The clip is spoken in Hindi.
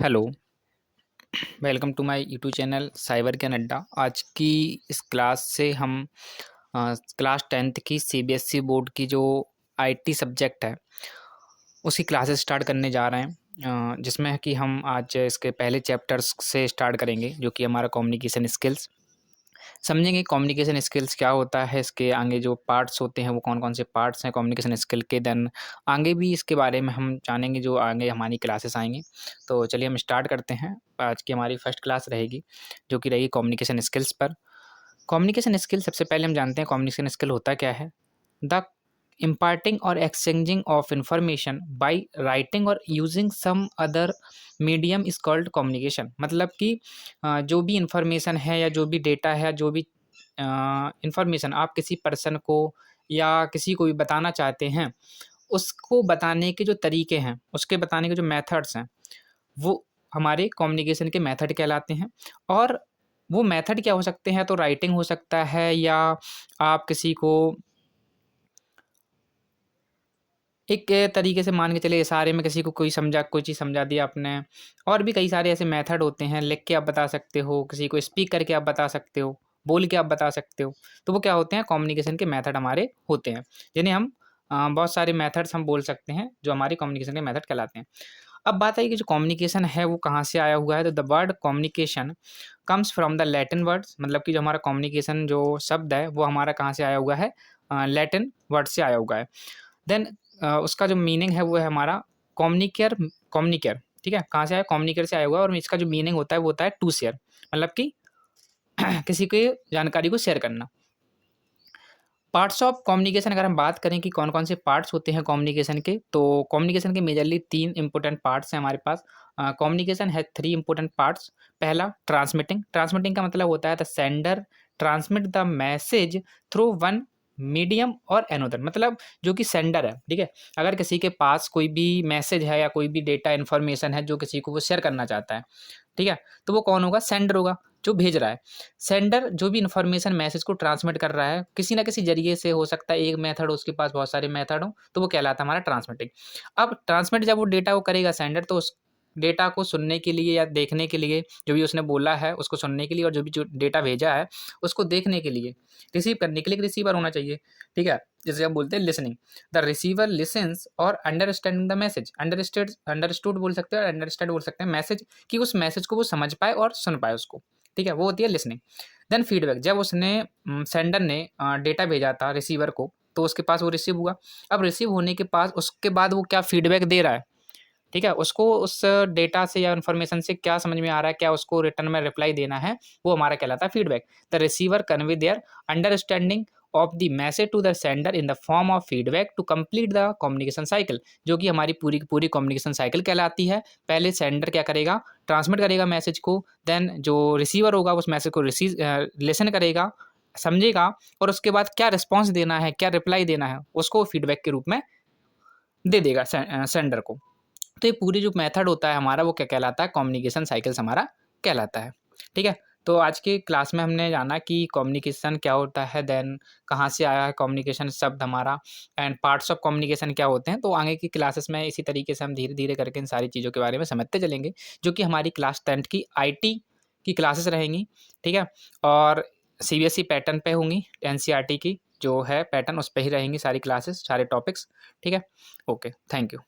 Hello, welcome to my YouTube channel Cyber Gyan Adda. आज की इस क्लास से हम क्लास 10th की सीबीएसई बोर्ड की जो आईटी सब्जेक्ट है, उसकी क्लासेस स्टार्ट करने जा रहे हैं। जिसमें है कि हम आज इसके पहले चैप्टर्स से स्टार्ट करेंगे, जो कि हमारा कम्युनिकेशन स्किल्स। समझेंगे कम्युनिकेशन स्किल्स क्या होता है, इसके आगे जो पार्ट्स होते हैं वो कौन-कौन से पार्ट्स हैं कम्युनिकेशन स्किल के। देन आगे भी इसके बारे में हम जानेंगे जो आगे हमारी क्लासेस आएँगी। तो चलिए हम स्टार्ट करते हैं। आज की हमारी फर्स्ट क्लास रहेगी, जो कि रहेगी कम्युनिकेशन स्किल्स पर। कम्युनिकेशन स्किल सबसे पहले हम जानते हैं कम्युनिकेशन स्किल होता क्या है? The imparting or exchanging of information by writing or using some other medium is called communication। मतलब कि जो भी इंफॉर्मेशन है या जो भी डेटा है, जो भी इंफॉर्मेशन आप किसी पर्सन को या किसी को भी बताना चाहते हैं, उसको बताने के जो तरीके हैं, उसके बताने के जो मेथड्स हैं, वो हमारे कम्युनिकेशन के मेथड कहलाते हैं। और वो मेथड क्या हो सकते हैं? तो राइटिंग हो सकता है, या आप किसी को एक तरीके से मान के चलिए इशारे में किसी को कोई चीज़ समझा दी आपने। और भी कई सारे ऐसे मेथड होते हैं, लिख के आप बता सकते हो, किसी को स्पीक करके आप बता सकते हो, बोल के आप बता सकते हो। तो वो क्या होते हैं? कम्युनिकेशन के मेथड हमारे होते हैं, जिन्हें हम बहुत सारे मेथड्स हम बोल सकते हैं, जो हमारे कम्युनिकेशन के मेथड कहलाते हैं। अब बात आई कि जो कम्युनिकेशन है वो कहाँ से आया हुआ है, तो the word communication comes from the Latin words. मतलब कि जो हमारा कम्युनिकेशन जो शब्द है वो हमारा कहाँ से आया हुआ है? लैटिन वर्ड से आया हुआ है। देन उसका जो मीनिंग है वो है हमारा कम्युनिकेयर। कम्युनिकेयर, ठीक है? कहाँ से आया? कम्युनिकेयर से आया हुआ है। और इसका जो मीनिंग होता है वो होता है टू शेयर। मतलब कि किसी की जानकारी को शेयर करना। पार्ट्स ऑफ कम्युनिकेशन अगर हम बात करें कि कौन-कौन से पार्ट्स होते हैं कम्युनिकेशन के, तो कम्युनिकेशन के मेजरली 3 इम्पोर्टेंट पार्ट्स हैं हमारे पास। Communication has 3 important parts. पहला ट्रांसमिटिंग। ट्रांसमिटिंग का मतलब होता है the sender transmit the message through one medium और अनदर। मतलब जो कि सेंडर है, ठीक है? अगर किसी के पास कोई भी मैसेज है या कोई भी डेटा इन्फॉर्मेशन है जो किसी को वो शेयर करना चाहता है, ठीक है? तो वो कौन होगा? सेंडर होगा, जो भेज रहा है। सेंडर जो भी इन्फॉर्मेशन मैसेज को ट्रांसमिट कर रहा है, किसी न किसी ज़रिए से हो सकता है, एक मेथड उसके पास बहुत सारे मेथड हों, तो वो कहलाता है हमारा ट्रांसमिटिंग। अब ट्रांसमिट जब वो डेटा को करेगा सेंडर, तो उस डेटा को सुनने के लिए या देखने के लिए, जो भी उसने बोला है उसको सुनने के लिए, और जो डेटा भेजा है उसको देखने के लिए, रिसीव करने के लिए एक रिसीवर होना चाहिए, ठीक है? जिसे हम बोलते हैं लिसनिंग। द रिसीवर लिसन्स और अंडरस्टैंडिंग द मैसेज। अंडरस्टूड बोल सकते हैं और अंडरस्टैंड बोल सकते हैं मैसेज, कि उस मैसेज को वो समझ पाए और सुन पाए उसको, ठीक है? वो होती है लिसनिंग। Then feedback. जब उसने सेंडर ने डेटा भेजा था रिसीवर को, तो उसके पास वो रिसीव हुआ। अब रिसीव होने के पास उसके बाद वो क्या फीडबैक दे रहा है, ठीक है? उसको उस डेटा से या इन्फॉर्मेशन से क्या समझ में आ रहा है, क्या उसको रिटर्न में रिप्लाई देना है, वो हमारा कहलाता है feedback. The receiver convey their understanding of the message to the sender in the form of feedback to complete the communication cycle. जो कि हमारी पूरी की पूरी कम्युनिकेशन साइकिल कहलाती है। पहले सेंडर क्या करेगा? ट्रांसमिट करेगा मैसेज को। देन जो रिसीवर होगा उस मैसेज को लिसन करेगा, समझेगा, और उसके बाद क्या रिस्पॉन्स देना है, क्या रिप्लाई देना है, उसको फीडबैक के रूप में दे देगा सेंडर को। तो ये पूरी जो मेथड होता है हमारा, वो क्या कहलाता है? कम्युनिकेशन साइकिल्स हमारा कहलाता है, ठीक है? तो आज की क्लास में हमने जाना कि कम्युनिकेशन क्या होता है, देन कहाँ से आया है कम्युनिकेशन शब्द हमारा, एंड पार्ट्स ऑफ कम्युनिकेशन क्या होते हैं। तो आगे की क्लासेस में इसी तरीके से हम धीरे-धीरे करके इन सारी चीज़ों के बारे में समझते चलेंगे, जो कि हमारी क्लास 10th की आईटी की क्लासेस रहेंगी, ठीक है? और सीबीएसई पैटर्न पे होंगी, एनसीईआरटी की जो है पैटर्न, उस पे ही रहेंगी सारी क्लासेस, सारे टॉपिक्स, ठीक है? Okay, thank you.